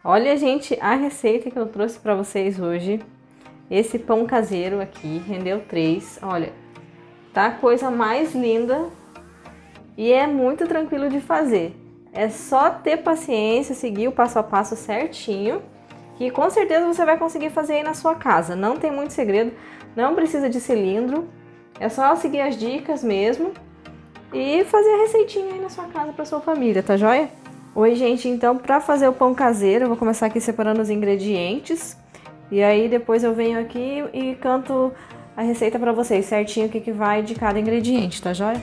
Olha, gente, a receita que eu trouxe para vocês hoje. Esse pão caseiro aqui, rendeu 3. Olha, tá a coisa mais linda e é muito tranquilo de fazer. É só ter paciência, seguir o passo a passo certinho, que com certeza você vai conseguir fazer aí na sua casa. Não tem muito segredo, não precisa de cilindro, é só seguir as dicas mesmo e fazer a receitinha aí na sua casa para sua família, tá joia? Oi, gente, então para fazer o pão caseiro, eu vou começar aqui separando os ingredientes e aí depois eu venho aqui e canto a receita para vocês certinho o que vai de cada ingrediente, tá joia?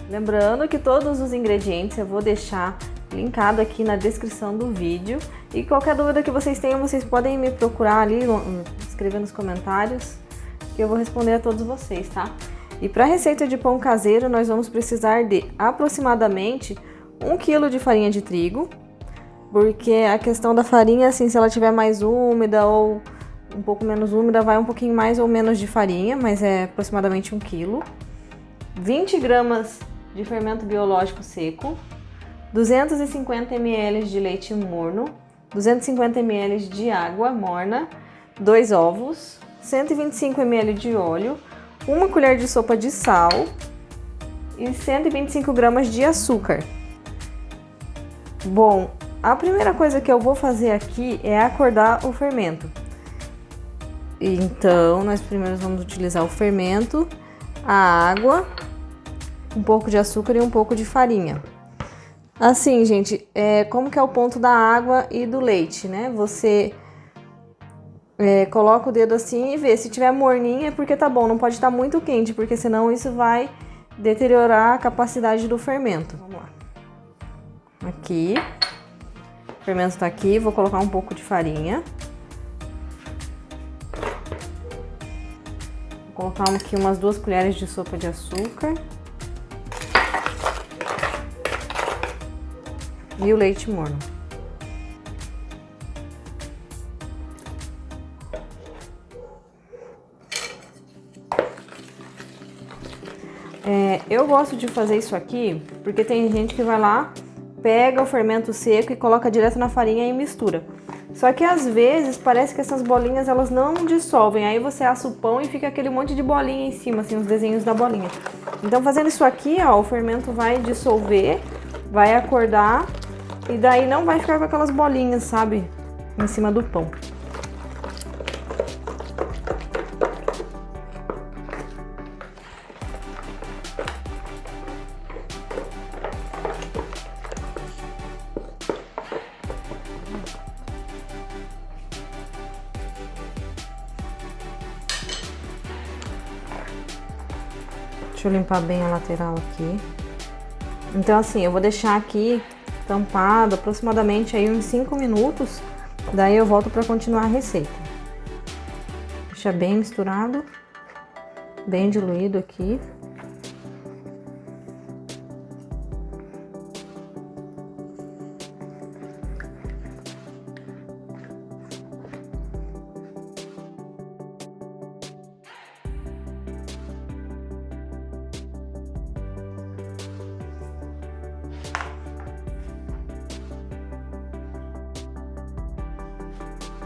Lembrando que todos os ingredientes eu vou deixar linkado aqui na descrição do vídeo e qualquer dúvida que vocês tenham, vocês podem me procurar ali, escrever nos comentários que eu vou responder a todos vocês, tá? E para a receita de pão caseiro, nós vamos precisar de aproximadamente 1 kg de farinha de trigo, porque a questão da farinha, assim, se ela tiver mais úmida ou um pouco menos úmida, vai um pouquinho mais ou menos de farinha, mas é aproximadamente 1 kg. 20 gramas de fermento biológico seco, 250 ml de leite morno, 250 ml de água morna, 2 ovos, 125 ml de óleo, 1 colher de sopa de sal e 125 gramas de açúcar. Bom, a primeira coisa que eu vou fazer aqui é acordar o fermento. Então, nós primeiro vamos utilizar o fermento, a água, um pouco de açúcar e um pouco de farinha. Assim, gente, como que é o ponto da água e do leite, né? Você coloca o dedo assim e vê. Se tiver morninho é porque tá bom, não pode estar muito quente, porque senão isso vai deteriorar a capacidade do fermento. Vamos lá. Aqui, o fermento tá aqui, vou colocar um pouco de farinha. Vou colocar aqui umas 2 colheres de sopa de açúcar. E o leite morno. Eu gosto de fazer isso aqui porque tem gente que vai lá, pega o fermento seco e coloca direto na farinha e mistura. Só que às vezes parece que essas bolinhas elas não dissolvem, aí você assa o pão e fica aquele monte de bolinha em cima, assim, os desenhos da bolinha. Então fazendo isso aqui, ó, o fermento vai dissolver, vai acordar e daí não vai ficar com aquelas bolinhas, sabe, em cima do pão. Deixa eu limpar bem a lateral aqui. Então assim, eu vou deixar aqui tampado aproximadamente aí uns 5 minutos, daí eu volto para continuar a receita. Deixa bem misturado, bem diluído aqui.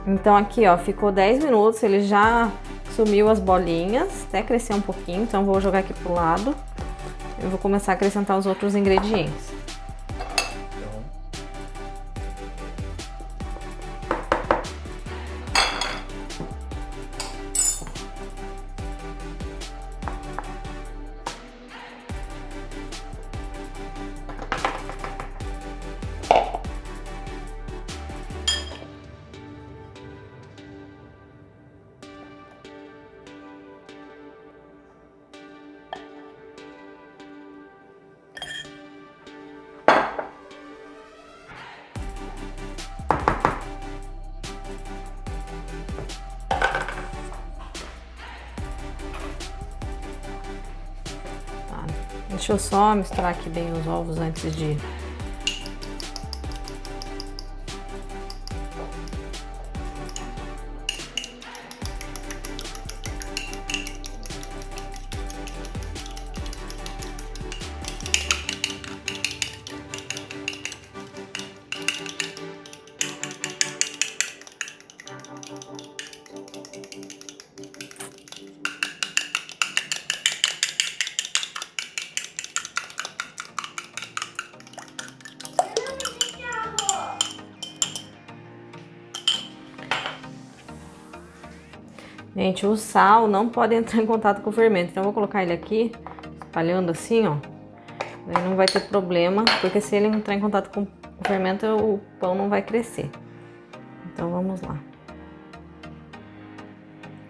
Então aqui, ó, ficou 10 minutos, ele já sumiu as bolinhas, até crescer um pouquinho, então vou jogar aqui pro lado. Eu vou começar a acrescentar os outros ingredientes. Deixa eu só misturar aqui bem os ovos antes de... Gente, o sal não pode entrar em contato com o fermento, então eu vou colocar ele aqui, espalhando assim, ó. Daí não vai ter problema, porque se ele entrar em contato com o fermento, o pão não vai crescer. Então vamos lá.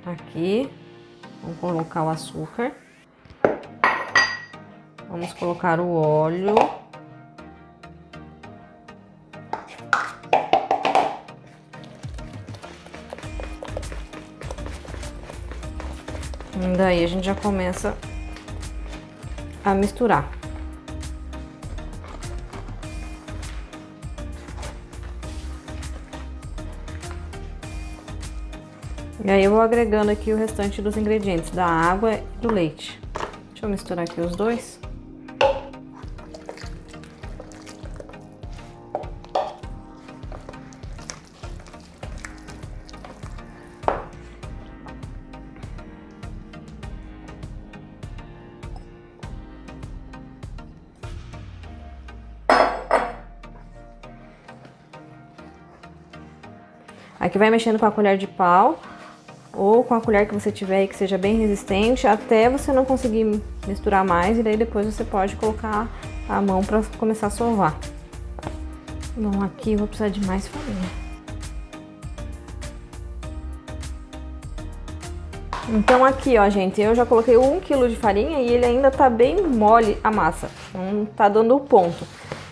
Aqui, vamos colocar o açúcar. Vamos colocar o óleo. E daí a gente já começa a misturar. E aí eu vou agregando aqui o restante dos ingredientes, da água e do leite. Deixa eu misturar aqui os dois. Aqui vai mexendo com a colher de pau ou com a colher que você tiver aí que seja bem resistente, até você não conseguir misturar mais, e daí depois você pode colocar a mão para começar a sovar. Bom, aqui eu vou precisar de mais farinha. Então aqui, ó, gente, eu já coloquei 1 kg de farinha e ele ainda tá bem mole a massa, não tá dando o ponto.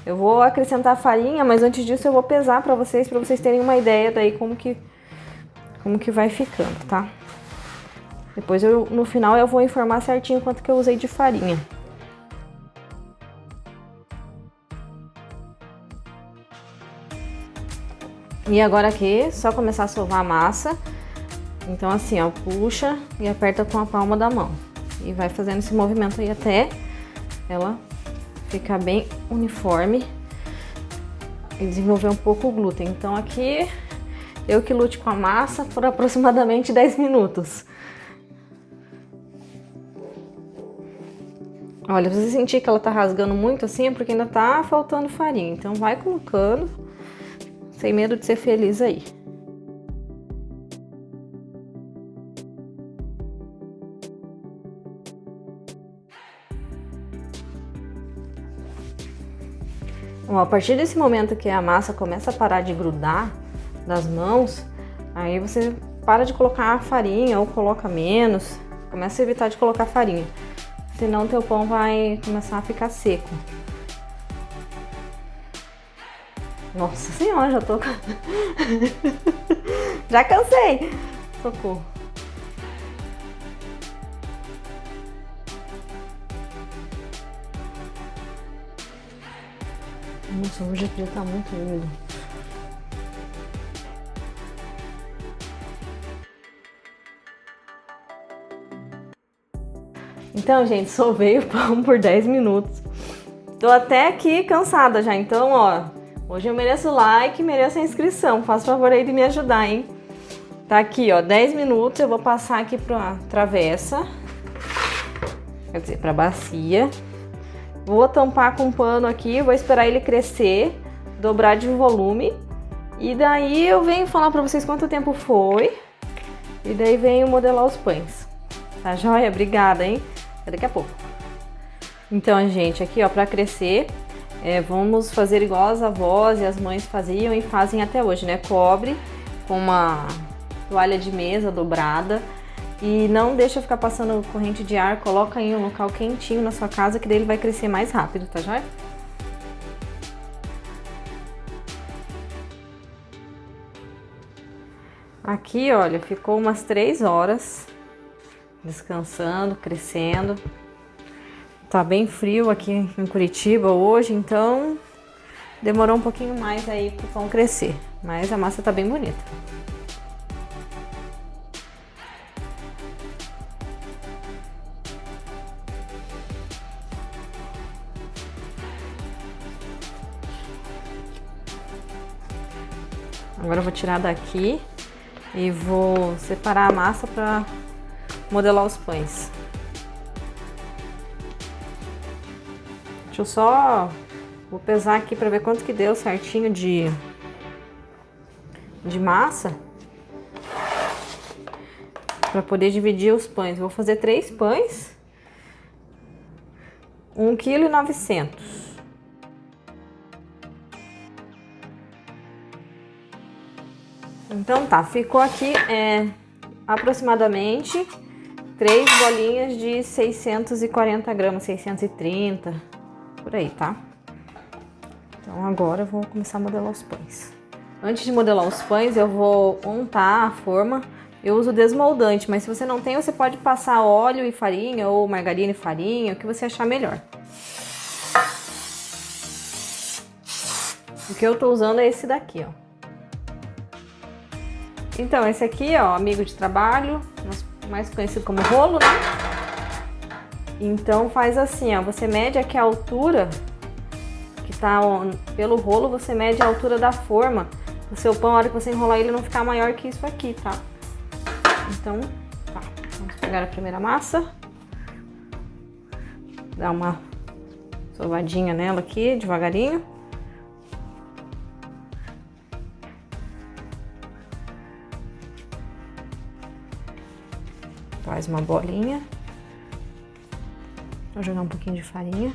Eu vou acrescentar farinha, mas antes disso eu vou pesar para vocês terem uma ideia daí como que vai ficando, tá? Depois no final eu vou informar certinho quanto que eu usei de farinha. E agora aqui, só começar a sovar a massa. Então assim, ó, puxa e aperta com a palma da mão. E vai fazendo esse movimento aí até ela ficar bem uniforme e desenvolver um pouco o glúten. Então aqui eu que lute com a massa por aproximadamente 10 minutos. Olha, se você sentir que ela tá rasgando muito assim, é porque ainda tá faltando farinha. Então vai colocando, sem medo de ser feliz aí. Bom, a partir desse momento que a massa começa a parar de grudar das mãos, aí você para de colocar farinha ou coloca menos, começa a evitar de colocar farinha, senão teu pão vai começar a ficar seco. Nossa senhora, já tô... já cansei! Socorro! Nossa, hoje aqui tá muito úmido. Então, gente, sovei o pão por 10 minutos. Tô até aqui cansada já, então, ó, hoje eu mereço like, mereço a inscrição. Faz favor aí de me ajudar, hein? Tá aqui, ó, 10 minutos, eu vou passar aqui pra travessa, quer dizer, pra bacia. Vou tampar com um pano aqui, vou esperar ele crescer, dobrar de volume. E daí eu venho falar pra vocês quanto tempo foi. E daí venho modelar os pães. Tá joia? Obrigada, hein? Até daqui a pouco. Então, gente, aqui ó, pra crescer, vamos fazer igual as avós e as mães faziam e fazem até hoje, né? Cobre com uma toalha de mesa dobrada. E não deixa ficar passando corrente de ar, coloca em um local quentinho na sua casa, que daí ele vai crescer mais rápido, tá joia? Aqui, olha, ficou umas 3 horas descansando, crescendo. Tá bem frio aqui em Curitiba hoje, então demorou um pouquinho mais aí pro pão crescer, mas a massa tá bem bonita. Agora eu vou tirar daqui e vou separar a massa para modelar os pães. Deixa eu só... vou pesar aqui para ver quanto que deu certinho de para poder dividir os pães. Vou fazer 3 pães, 1,9 kg. Então tá, ficou aqui aproximadamente 3 bolinhas de 640 gramas, 630, por aí, tá? Então agora eu vou começar a modelar os pães. Antes de modelar os pães, eu vou untar a forma. Eu uso desmoldante, mas se você não tem, você pode passar óleo e farinha ou margarina e farinha, o que você achar melhor. O que eu tô usando é esse daqui, ó. Então, esse aqui, ó, amigo de trabalho, mais conhecido como rolo, né? Então faz assim, ó, você mede aqui a altura que tá pelo rolo, você mede a altura da forma. O seu pão, na hora que você enrolar ele, não ficar maior que isso aqui, tá? Então, tá. Vamos pegar a primeira massa. Dar uma sovadinha nela aqui, devagarinho. Faz uma bolinha. Vou jogar um pouquinho de farinha.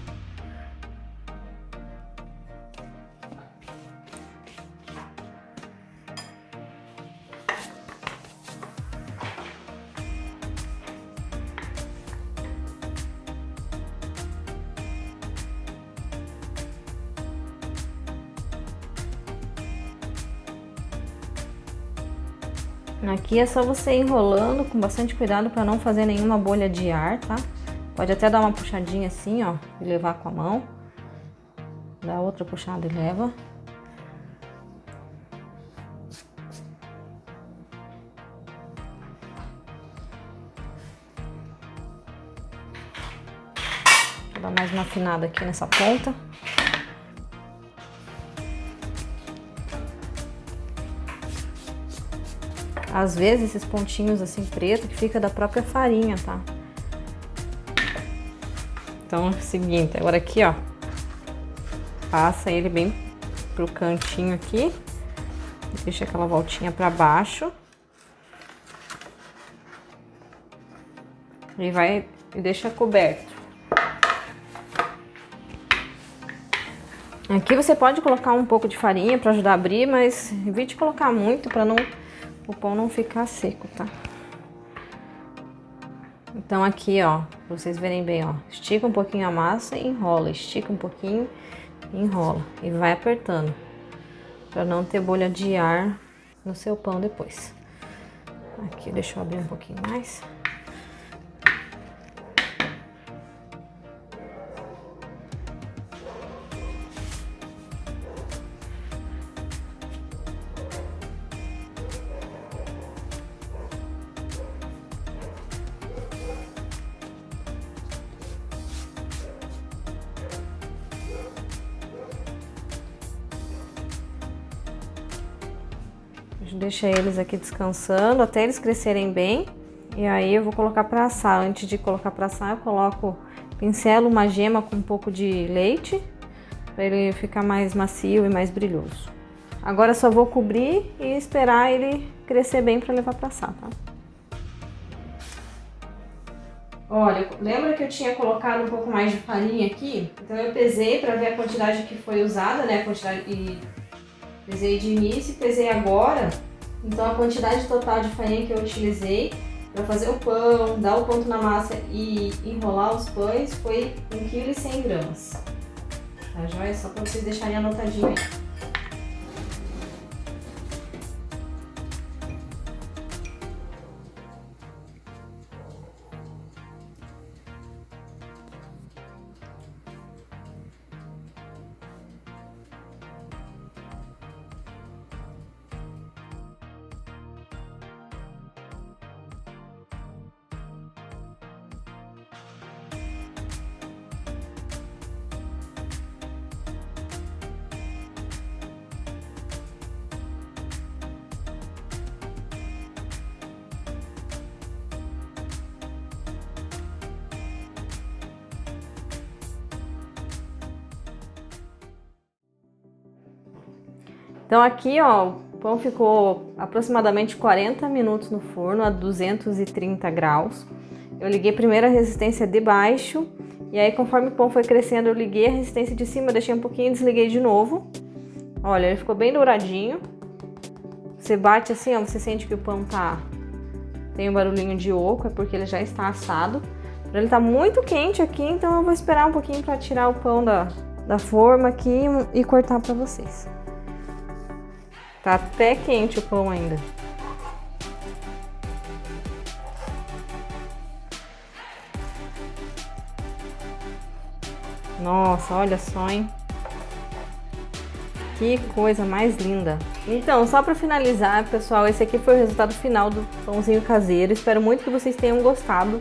Aqui é só você ir enrolando com bastante cuidado para não fazer nenhuma bolha de ar, tá? Pode até dar uma puxadinha assim, ó, e levar com a mão. Dá outra puxada e leva. Vou dar mais uma afinada aqui nessa ponta. Às vezes esses pontinhos assim preto que fica da própria farinha, tá? Então é o seguinte, agora aqui, ó, passa ele bem pro cantinho aqui, deixa aquela voltinha pra baixo e deixa coberto. Aqui você pode colocar um pouco de farinha para ajudar a abrir, mas evite colocar muito para o pão não ficar seco, tá? Então aqui, ó, pra vocês verem bem, ó, estica um pouquinho a massa e enrola, estica um pouquinho e enrola e vai apertando para não ter bolha de ar no seu pão depois. Aqui, deixa eu abrir um pouquinho mais. Deixa eles aqui descansando até eles crescerem bem. E aí eu vou colocar para assar. Antes de colocar para assar, eu pincelo uma gema com um pouco de leite para ele ficar mais macio e mais brilhoso. Agora só vou cobrir e esperar ele crescer bem para levar para assar, tá? Olha, lembra que eu tinha colocado um pouco mais de farinha aqui? Então eu pesei para ver a quantidade que foi usada, né? Pesei de início e pesei agora. Então a quantidade total de farinha que eu utilizei para fazer o pão, dar o ponto na massa e enrolar os pães foi 1,1 kg. Tá joia? Só para vocês deixarem anotadinho aí. Então aqui, ó, O pão ficou aproximadamente 40 minutos no forno a 230 graus. Eu liguei primeiro a resistência de baixo e aí conforme o pão foi crescendo eu liguei a resistência de cima, deixei um pouquinho e desliguei de novo. Olha, ele ficou bem douradinho. Você bate assim, ó, você sente que o pão tem um barulhinho de oco, é porque ele já está assado. Ele tá muito quente aqui, então eu vou esperar um pouquinho para tirar o pão da forma aqui e cortar para vocês. Tá até quente o pão ainda. Nossa, olha só, hein? Que coisa mais linda! Então, só para finalizar, pessoal, esse aqui foi o resultado final do pãozinho caseiro. Espero muito que vocês tenham gostado.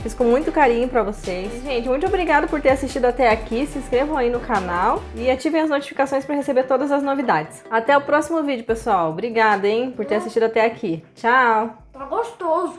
Fiz com muito carinho para vocês. Gente, muito obrigada por ter assistido até aqui. Se inscrevam aí no canal e ativem as notificações para receber todas as novidades. Até o próximo vídeo, pessoal. Obrigada, hein, por ter assistido até aqui. Tchau! Tá gostoso.